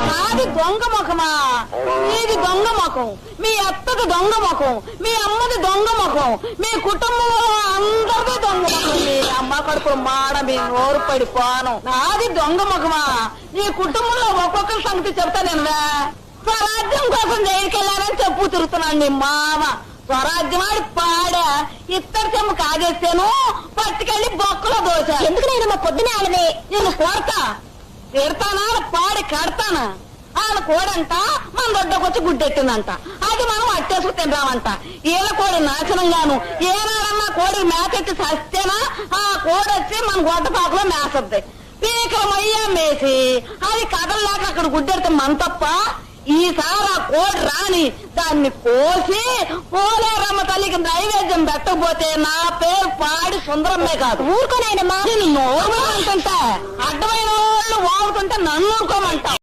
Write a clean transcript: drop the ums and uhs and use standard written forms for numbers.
నాది దొంగ ముఖమా? మీది దొంగ ముఖం, మీ అత్తది దొంగ ముఖం, మీ అమ్మది దొంగ ముఖం, మీ కుటుంబంలో అందరిది దొంగ ముఖం. మీ అమ్మ కడుపులు మాడ మీ నోరు పడిపోను. నాది దొంగ ముఖమా? నీ కుటుంబంలో ఒక్కొక్కరి సంగతి చెప్తా నేను. స్వరాజ్యం కోసం జైలుకెళ్ళానని చెప్పు తిరుగుతున్నాను నీ మామ. స్వరాజ్యం ఆడి పాడా ఇత్తడి చెమ్ము కాజేస్తాను, పట్టుకెళ్ళి బొక్కలో దోశ. ఎందుకు నేను మా పొద్దునే ఆడనే నేను కొడతా, తిడతానా, పాడి కడతానా? ఆయన కోడంట మన దొడ్డకొచ్చి గుడ్డెట్టిందంట, అది మనం అట్టేసుకు తింటామంట. ఈల కోడి నాశనంగాను ఏనాడన్నా కోడి మేకెట్టి సస్తేనా ఆ కోడి వచ్చి మన గొడ్డపాకులో మేసద్ది. పీకలమయ్యా మేసి అది కదల్లాక అక్కడ గుడ్డెడితే మన తప్ప. ఈసారి ఆ కోడి రాని దాన్ని కోసి పోలేరమ్మ తల్లికి నైవేద్యం పెట్టకపోతే నా పేరు పాడి సుందరమ్మే కాదు. ఊరుకోనాయనమ్మా. నేను నోరు అంటుంటా, అడ్డమైన వాళ్ళు వాగుతుంటే నన్ను ఊరుకోమంటా.